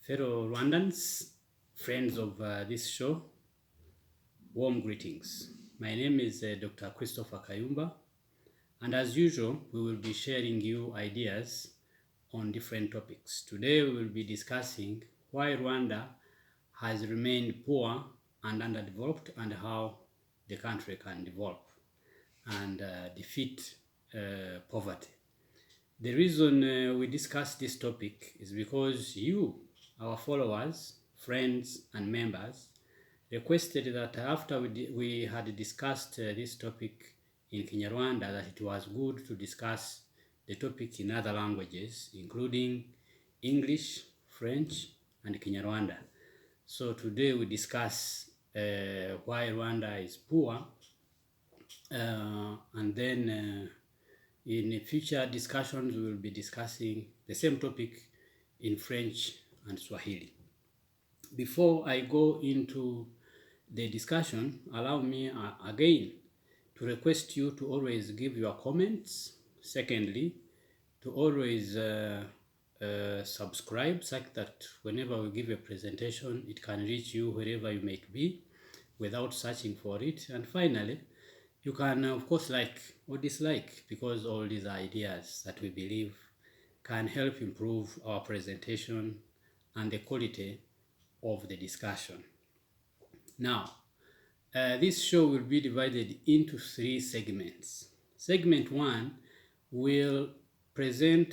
Fellow Rwandans, friends of this show, warm greetings. My name is Dr. Christopher Kayumba, and as usual, we will be sharing you ideas on different topics. Today, we will be discussing why Rwanda has remained poor and underdeveloped and how the country can develop and defeat poverty. The reason we discuss this topic is because you, our followers, friends, and members, requested that after we had discussed this topic in Kinyarwanda, that it was good to discuss the topic in other languages, including English, French, and Kinyarwanda. So today we discuss why Rwanda is poor, and then in future discussions, we will be discussing the same topic in French and Swahili. Before I go into the discussion, allow me again to request you to always give your comments. Secondly, to always subscribe such that whenever we give a presentation, it can reach you wherever you may be without searching for it. And finally, you can, of course, like or dislike, because all these ideas that we believe can help improve our presentation and the quality of the discussion. Now, this show will be divided into 3 segments. Segment 1 will present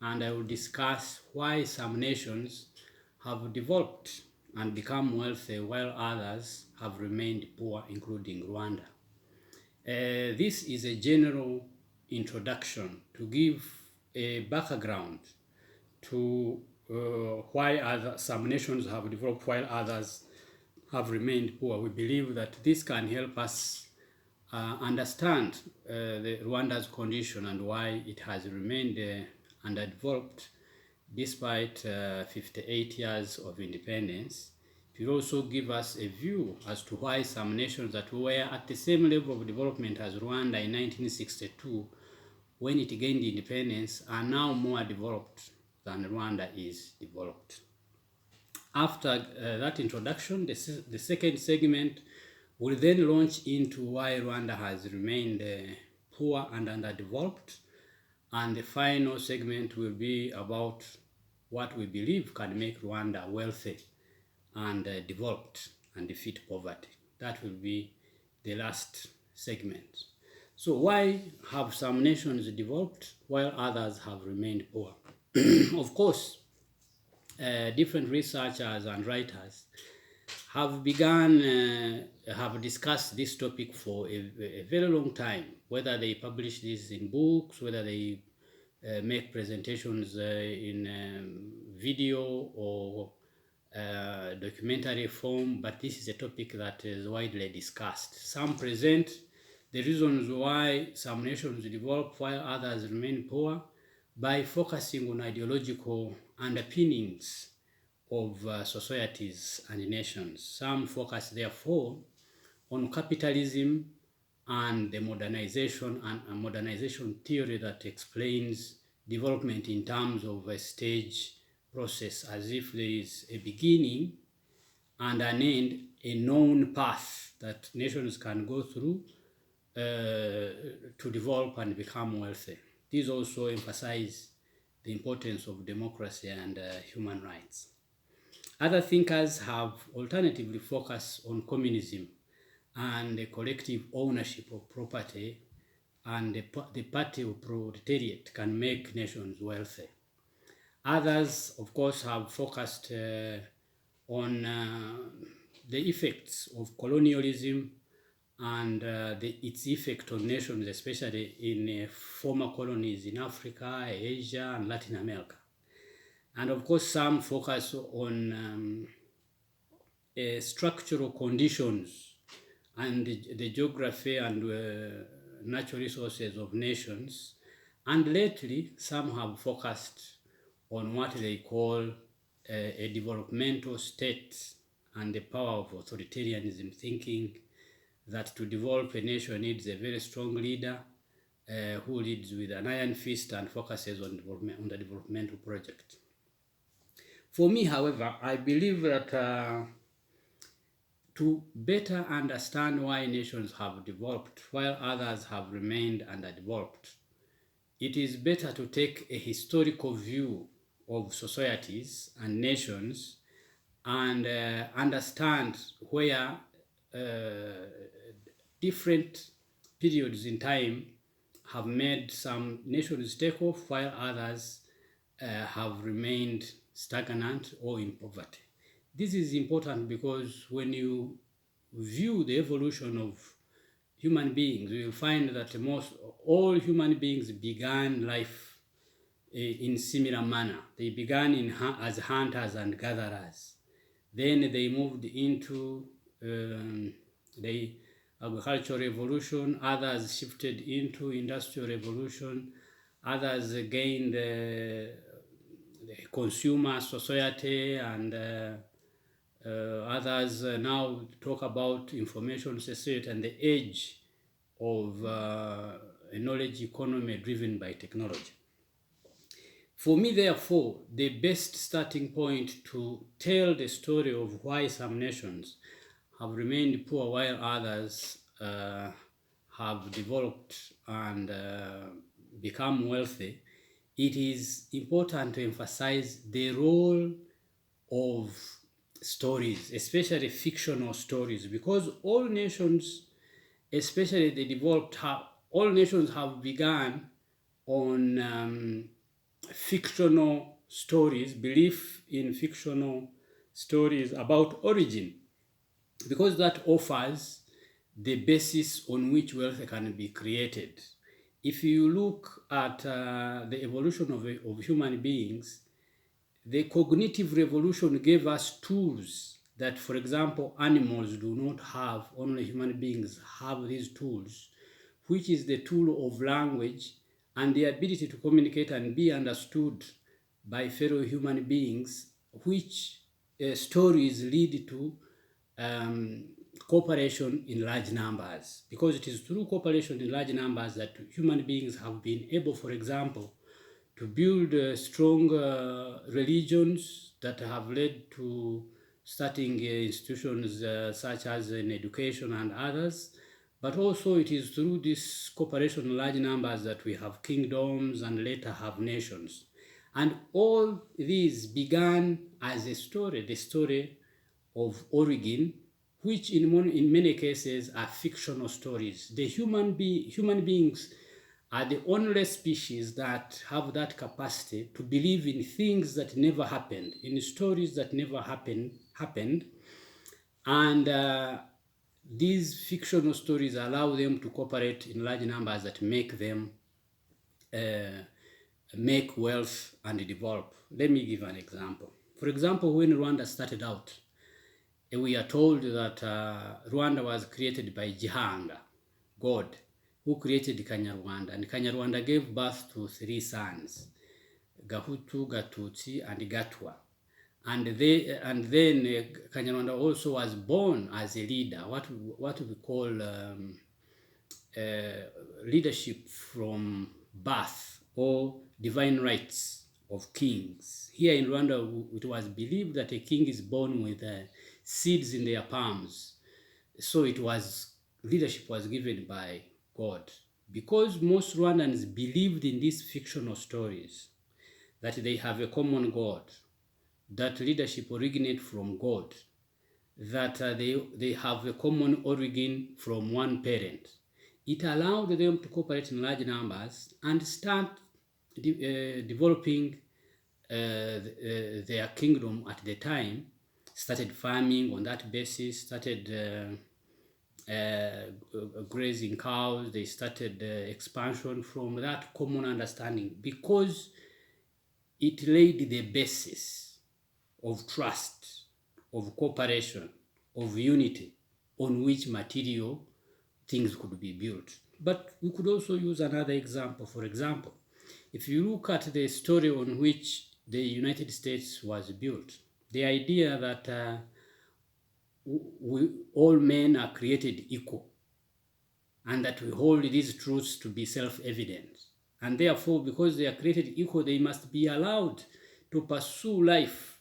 and I will discuss why some nations have developed and become wealthy while others have remained poor, including Rwanda. This is a general introduction to give a background to why some nations have developed while others have remained poor. We believe that this can help us understand Rwanda's condition and why it has remained underdeveloped despite 58 years of independence. It will also give us a view as to why some nations that were at the same level of development as Rwanda in 1962, when it gained independence, are now more developed than Rwanda is developed. After that introduction, the second segment will then launch into why Rwanda has remained poor and underdeveloped. And the final segment will be about what we believe can make Rwanda wealthy and developed and defeat poverty. That will be the last segment. So why have some nations developed while others have remained poor? Of course, different researchers and writers have have discussed this topic for a very long time, whether they publish this in books, whether they make presentations in video or documentary form, but this is a topic that is widely discussed. Some present the reasons why some nations develop while others remain poor by focusing on ideological underpinnings of societies and nations. Some focus, therefore, on capitalism and the modernization and a modernization theory that explains development in terms of a stage process, as if there is a beginning and an end, a known path that nations can go through to develop and become wealthy. These also emphasize the importance of democracy and human rights. Other thinkers have alternatively focused on communism and the collective ownership of property, and the party of proletariat can make nations wealthy. Others, of course, have focused on the effects of colonialism and its effect on nations, especially in former colonies in Africa, Asia, and Latin America. And of course, some focus on structural conditions and the geography and natural resources of nations. And lately, some have focused on what they call a developmental state and the power of authoritarianism, thinking that to develop a nation needs a very strong leader who leads with an iron fist and focuses on the developmental project. For me, however, I believe that to better understand why nations have developed while others have remained underdeveloped, it is better to take a historical view of societies and nations and understand where uh, different periods in time have made some nations take off while others have remained stagnant or in poverty. This is important because when you view the evolution of human beings, you will find that most all human beings began life in similar manner. They began as hunters and gatherers. Then they moved into the agricultural revolution. Others shifted into industrial revolution. Others gained the consumer society, and others now talk about information society and the age of a knowledge economy driven by technology. For me, therefore, the best starting point to tell the story of why some nations have remained poor while others have developed and become wealthy, it is important to emphasize the role of stories, especially fictional stories, because all nations, especially the developed, all nations have begun on fictional stories, belief in fictional stories about origin, because that offers the basis on which wealth can be created. If you look at the evolution of human beings, the cognitive revolution gave us tools that, for example, animals do not have, only human beings have these tools, which is the tool of language and the ability to communicate and be understood by fellow human beings, which stories lead to um, cooperation in large numbers. Because it is through cooperation in large numbers that human beings have been able, for example, to build strong religions that have led to starting institutions such as in education and others. But also it is through this cooperation in large numbers that we have kingdoms and later have nations. And all these began as a story, the story of origin, which in many cases are fictional stories. The human beings are the only species that have that capacity to believe in things that never happened, in stories that never happened, and these fictional stories allow them to cooperate in large numbers that make them uh, make wealth and develop. Let me give an example. For example, when Rwanda started out, we are told that Rwanda was created by Gihanga, God, who created Kanyarwanda. And Kanyarwanda gave birth to 3 sons, Gahutu, Gatutsi, and Gatwa. And then Kanyarwanda also was born as a leader, what we call leadership from birth or divine rights of kings. Here in Rwanda, it was believed that a king is born with seeds in their palms. So leadership was given by God. Because most Rwandans believed in these fictional stories, that they have a common God, that leadership originates from God, that they have a common origin from one parent. It allowed them to cooperate in large numbers and start developing their kingdom at the time, started farming on that basis, started grazing cows, they started expansion from that common understanding, because it laid the basis of trust, of cooperation, of unity, on which material things could be built. But we could also use another example. For example, if you look at the story on which the United States was built, the idea that all men are created equal, and that we hold these truths to be self-evident. And therefore, because they are created equal, they must be allowed to pursue life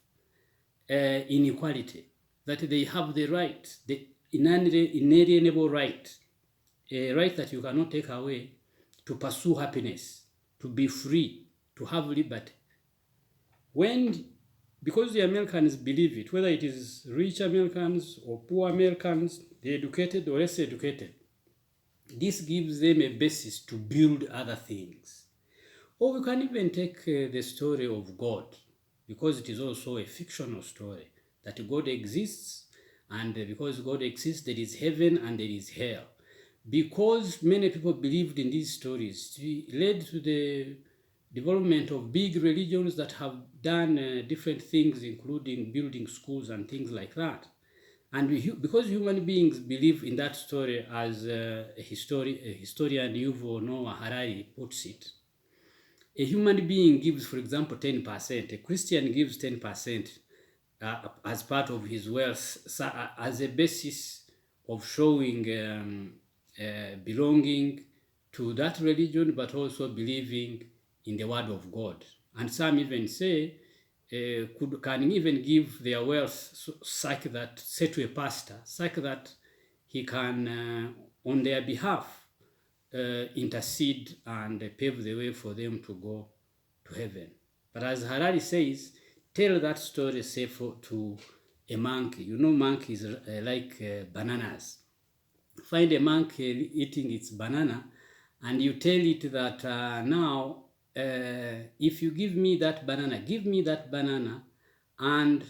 inequality, that they have the right, the inalienable right, a right that you cannot take away, to pursue happiness, to be free, to have liberty. Because the Americans believe it, whether it is rich Americans or poor Americans, the educated or less educated, this gives them a basis to build other things. Or we can even take the story of God, because it is also a fictional story, that God exists, and because God exists, there is heaven and there is hell. Because many people believed in these stories, it led to the development of big religions that have done different things, including building schools and things like that. And because human beings believe in that story, as a historian Yuval Noah Harari puts it, a human being gives, for example, 10%. A Christian gives 10% as part of his wealth, as a basis of showing belonging to that religion, but also believing in the word of God. And some even say can even give their wealth such that, say to a pastor, such that he can, on their behalf, intercede and pave the way for them to go to heaven. But as Harari says, tell that story, say, to a monkey. You know, monkeys like bananas. Find a monkey eating its banana, and you tell it that now, if you give me that banana, and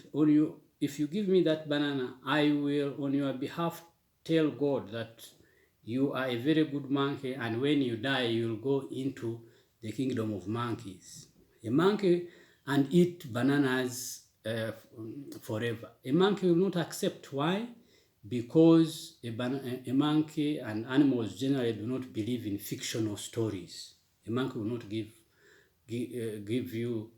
if you give me that banana, I will, on your behalf, tell God that you are a very good monkey, and when you die, you'll go into the kingdom of monkeys. A monkey and eat bananas forever. A monkey will not accept. Why? Because a monkey and animals generally do not believe in fictional stories. A monkey will not give you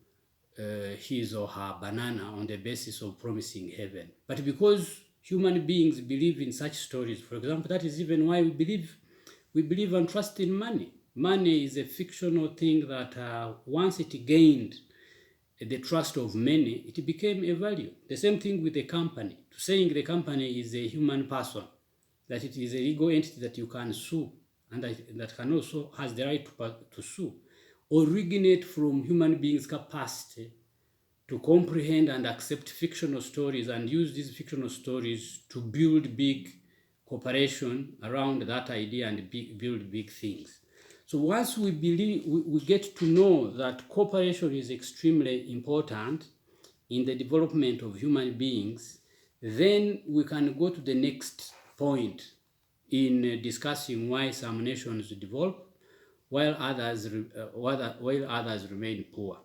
his or her banana on the basis of promising heaven. But because human beings believe in such stories, for example, that is even why we believe and trust in money. Money is a fictional thing that once it gained the trust of many, it became a value. The same thing with the company. Saying the company is a human person, that it is a legal entity that you can sue, and that can also has the right to sue, originate from human beings' capacity to comprehend and accept fictional stories and use these fictional stories to build big cooperation around that idea and build big things. So once we get to know that cooperation is extremely important in the development of human beings, then we can go to the next point in discussing why some nations develop while others remain poor,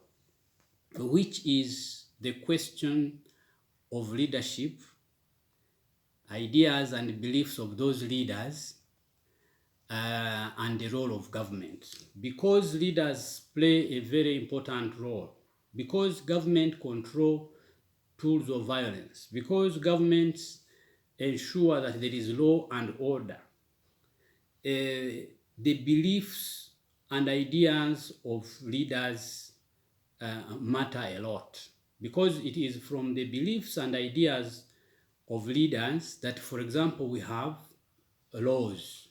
which is the question of leadership, ideas and beliefs of those leaders, and the role of government. Because leaders play a very important role, because government control tools of violence, because governments ensure that there is law and order, the beliefs and ideas of leaders matter a lot, because it is from the beliefs and ideas of leaders that, for example, we have laws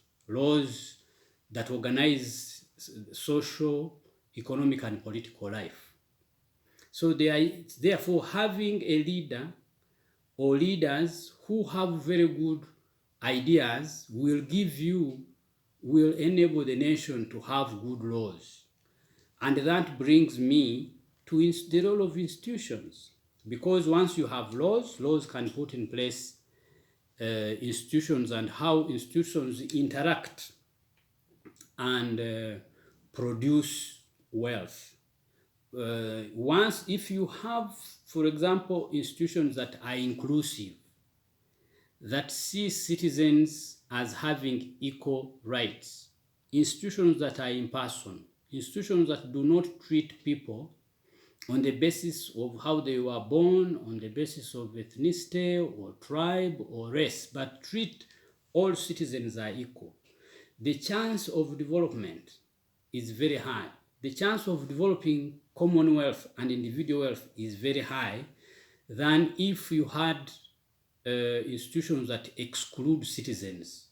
that organize social, economic, and political life. So therefore, having a leader or leaders who have very good ideas will enable the nation to have good laws. And that brings me to the role of institutions. Because once you have laws can put in place institutions, and how institutions interact and produce wealth. If you have, for example, institutions that are inclusive, that see citizens as having equal rights, institutions that are impersonal, institutions that do not treat people on the basis of how they were born, on the basis of ethnicity or tribe or race, but treat all citizens are equal, the chance of development is very high. The chance of developing commonwealth and individual wealth is very high, than if you had institutions that exclude citizens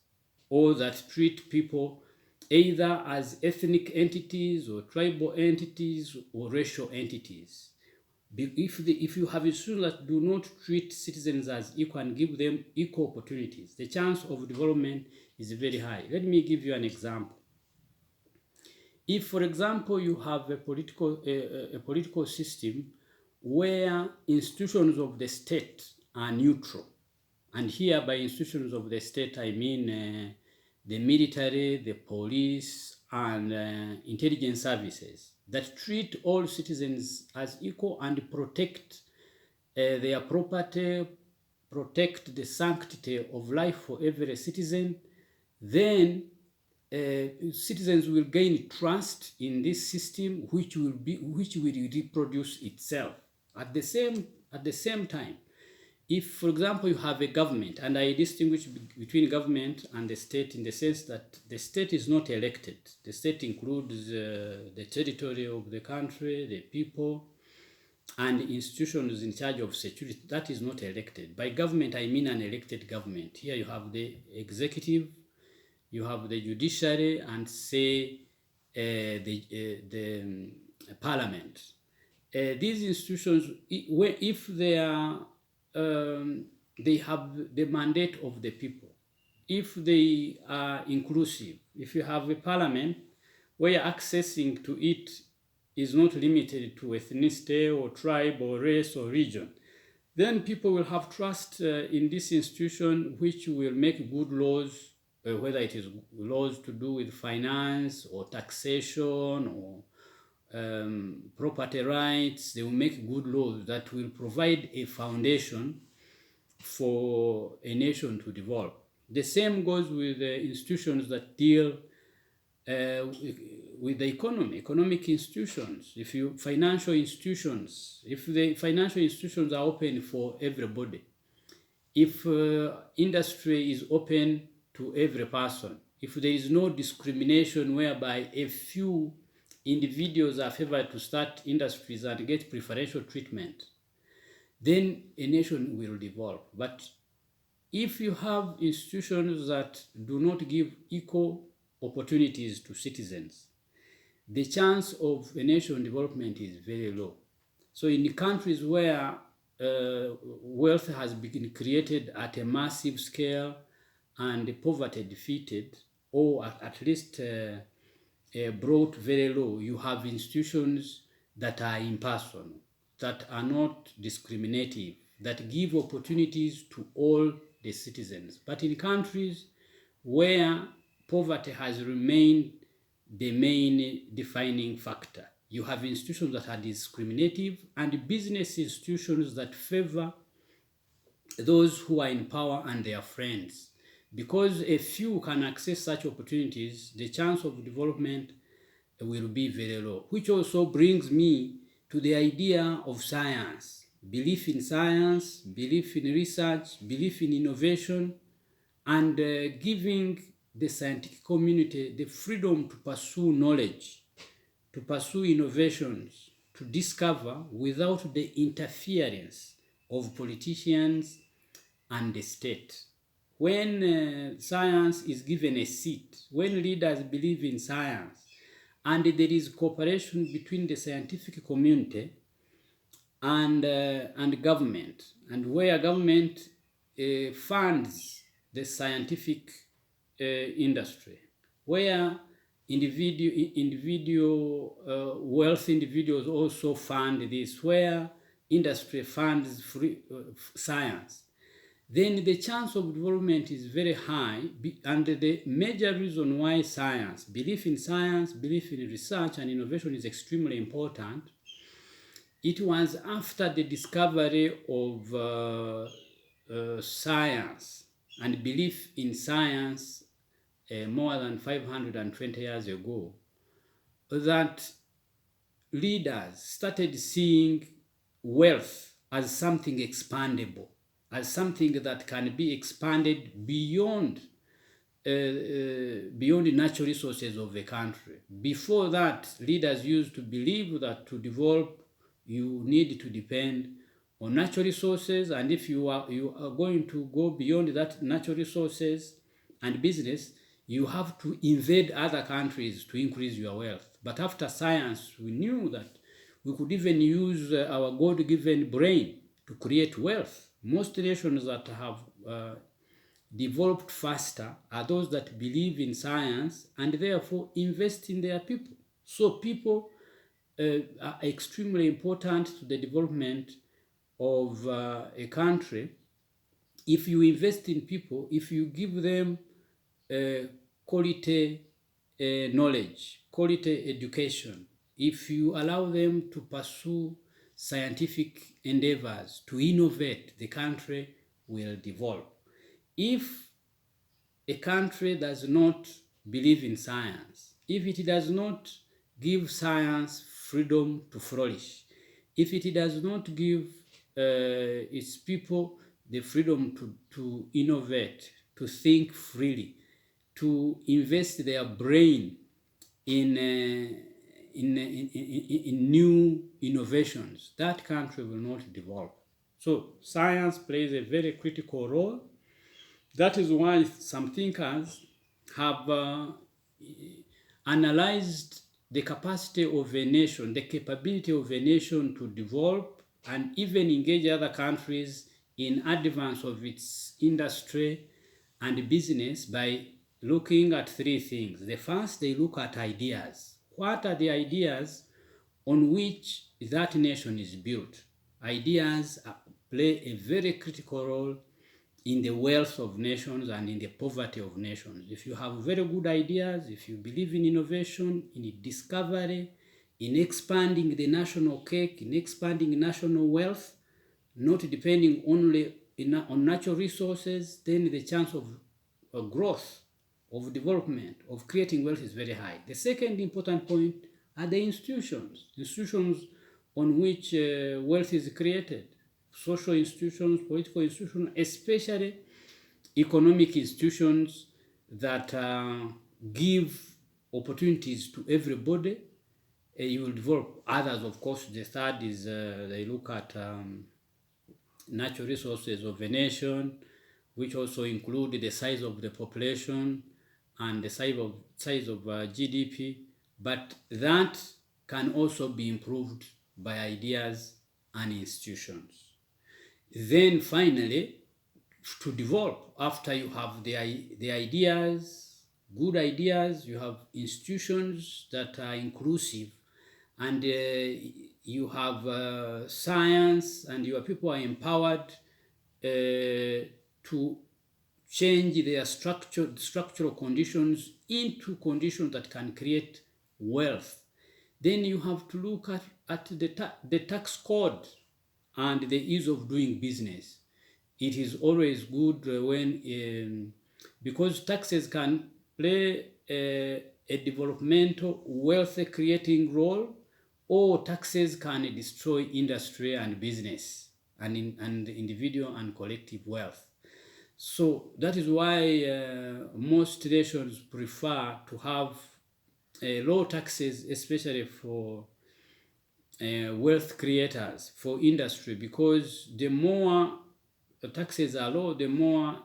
or that treat people either as ethnic entities or tribal entities or racial entities. If you have institutions that do not treat citizens as equal and give them equal opportunities, the chance of development is very high. Let me give you an example. If, for example, you have a political system where institutions of the state are neutral, and here by institutions of the state I mean the military, the police, and intelligence services that treat all citizens as equal and protect their property, protect the sanctity of life for every citizen, then citizens will gain trust in this system, which will reproduce itself. At the same time, if, for example, you have a government, and I distinguish between government and the state in the sense that the state is not elected. The state includes the territory of the country, the people, and institutions in charge of security. That is not elected. By government, I mean an elected government. Here you have the executive, you have the judiciary, and say the parliament. These institutions, if they are they have the mandate of the people, if they are inclusive, if you have a parliament where accessing to it is not limited to ethnicity or tribe or race or region, then people will have trust in this institution, which will make good laws, whether it is laws to do with finance or taxation or property rights. They will make good laws that will provide a foundation for a nation to develop. The same goes with institutions that deal with the economy, economic institutions. Financial institutions, if the financial institutions are open for everybody, if industry is open to every person, if there is no discrimination whereby a few individuals are favored to start industries and get preferential treatment, then a nation will develop. But if you have institutions that do not give equal opportunities to citizens, the chance of a nation development is very low. So in countries where wealth has been created at a massive scale and poverty defeated, or at least brought very low, you have institutions that are impersonal, that are not discriminative, that give opportunities to all the citizens. But in countries where poverty has remained the main defining factor, you have institutions that are discriminative and business institutions that favor those who are in power and their friends. Because a few can access such opportunities, the chance of development will be very low. Which also brings me to the idea of science. Belief in science, belief in research, belief in innovation, and giving the scientific community the freedom to pursue knowledge, to pursue innovations, to discover without the interference of politicians and the state. When science is given a seat, when leaders believe in science, and there is cooperation between the scientific community and government, and where government funds the scientific industry, where wealthy individuals also fund this, where industry funds free science, then the chance of development is very high. And the major reason why belief in science, belief in research and innovation is extremely important, it was after the discovery of science and belief in science more than 520 years ago that leaders started seeing wealth as something expandable, as something that can be expanded beyond the natural resources of the country. Before that, leaders used to believe that to develop, you need to depend on natural resources, and if you are going to go beyond that natural resources and business, you have to invade other countries to increase your wealth. But after science, we knew that we could even use our God-given brain to create wealth. Most nations that have developed faster are those that believe in science and therefore invest in their people. So people are extremely important to the development of a country. If you invest in people, if you give them quality knowledge, quality education, if you allow them to pursue scientific endeavors, to innovate, the country will develop. If a country does not believe in science, if it does not give science freedom to flourish, if it does not give its people the freedom to innovate, to think freely, to invest their brain in, in new innovations, that country will not develop. So science plays a very critical role. That is why some thinkers have analyzed the capacity of a nation, the capability of a nation to develop and even engage other countries in advance of its industry and business by looking at three things. The first, they look at ideas. What are the ideas on which that nation is built? Ideas play a very critical role in the wealth of nations and in the poverty of nations. If you have very good ideas, if you believe in innovation, in discovery, in expanding the national cake, in expanding national wealth, not depending only on natural resources, then the chance of growth, of development, of creating wealth is very high. The second important point are the institutions on which wealth is created. Social institutions, political institutions, especially economic institutions that give opportunities to everybody. You will develop others, of course. The third is they look at natural resources of a nation, which also include the size of the population and the size of GDP. But that can also be improved by ideas and institutions. Then finally, to develop, after you have the ideas, good ideas, you have institutions that are inclusive, and you have science, and your people are empowered to change their structural conditions into conditions that can create wealth. Then you have to look at the tax code and the ease of doing business. It is always good when, because taxes can play a developmental wealth creating role, or taxes can destroy industry and business and individual and collective wealth. So that is why most nations prefer to have low taxes, especially for wealth creators, for industry, because the more taxes are low, the more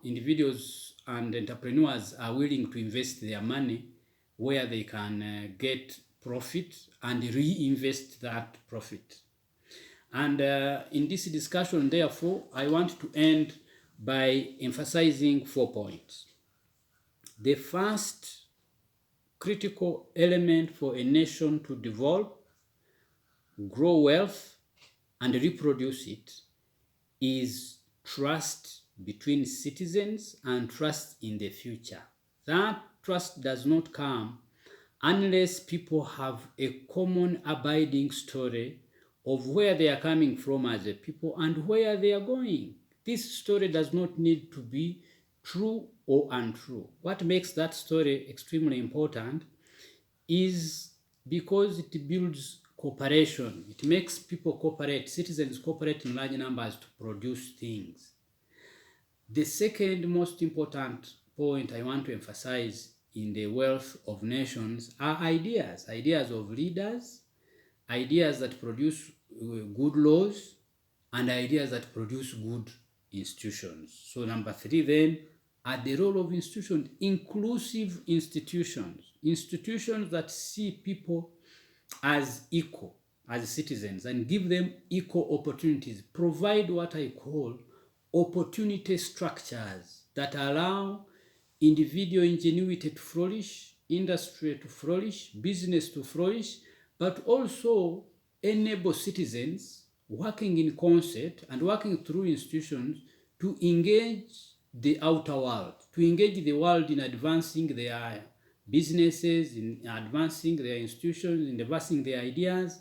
individuals and entrepreneurs are willing to invest their money where they can get profit and reinvest that profit. And in this discussion, therefore, I want to end by emphasizing 4 points. The first critical element for a nation to develop, grow wealth, and reproduce it is trust between citizens and trust in the future. That trust does not come unless people have a common abiding story of where they are coming from as a people and where they are going. This story does not need to be true or untrue. What makes that story extremely important is because it builds cooperation. It makes people cooperate, citizens cooperate in large numbers to produce things. The second most important point I want to emphasize in the wealth of nations are ideas of leaders, ideas that produce good laws and ideas that produce good institutions. So number 3 then are the role of institutions, inclusive institutions, institutions that see people as equal, as citizens, and give them equal opportunities, provide what I call opportunity structures that allow individual ingenuity to flourish, industry to flourish, business to flourish, but also enable citizens working in concert and working through institutions to engage the outer world, to engage the world in advancing their businesses, in advancing their institutions, in advancing their ideas,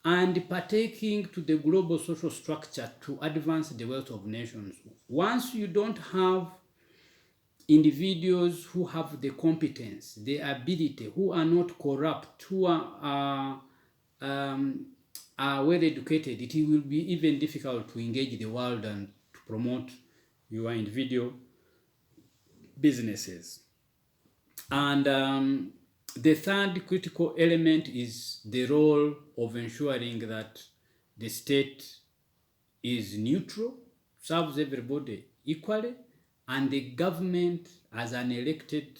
and partaking to the global social structure to advance the wealth of nations. Once you don't have individuals who have the competence, the ability, who are not corrupt, who are well educated, it will be even difficult to engage the world and to promote your individual businesses. And the third critical element is the role of ensuring that the state is neutral, serves everybody equally, and the government as an elected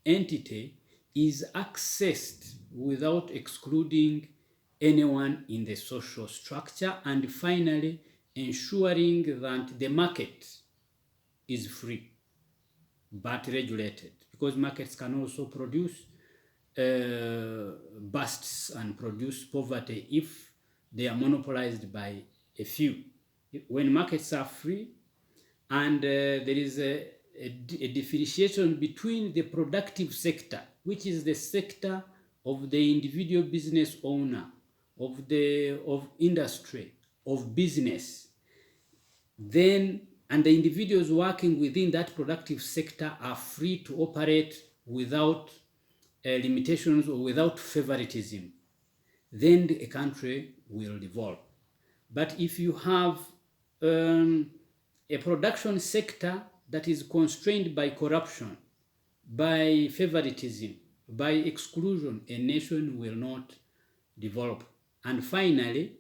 entity is accessed without excluding anyone in the social structure, and finally ensuring that the market is free but regulated, because markets can also produce busts and produce poverty if they are monopolized by a few. When markets are free and there is a differentiation between the productive sector, which is the sector of the individual business owner, of industry, of business, then and the individuals working within that productive sector are free to operate without limitations or without favoritism, then a country will evolve. But if you have a production sector that is constrained by corruption, by favoritism, by exclusion, a nation will not develop. And finally,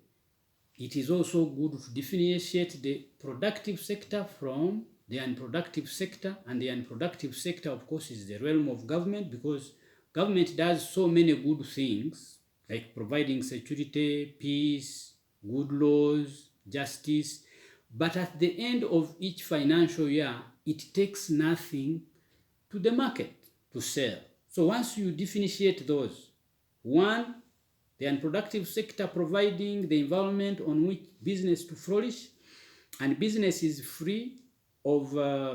it is also good to differentiate the productive sector from the unproductive sector. And the unproductive sector, of course, is the realm of government, because government does so many good things, like providing security, peace, good laws, justice. But at the end of each financial year, it takes nothing to the market to sell. So once you differentiate those, one, the unproductive sector providing the environment on which business to flourish, and business is free of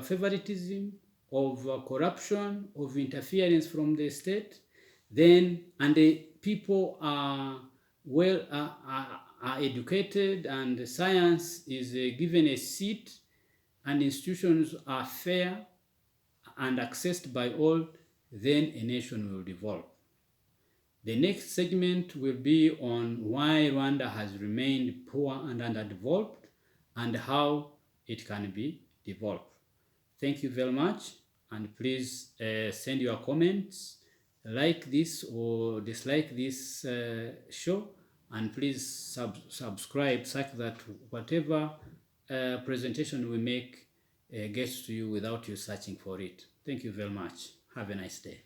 favoritism, of corruption, of interference from the state, then, and the people are well are educated, and science is given a seat, and institutions are fair and accessed by all, then a nation will develop. The next segment will be on why Rwanda has remained poor and underdeveloped and how it can be developed. Thank you very much, and please send your comments, like this or dislike this show, and please subscribe such that whatever presentation we make gets to you without you searching for it. Thank you very much. Have a nice day.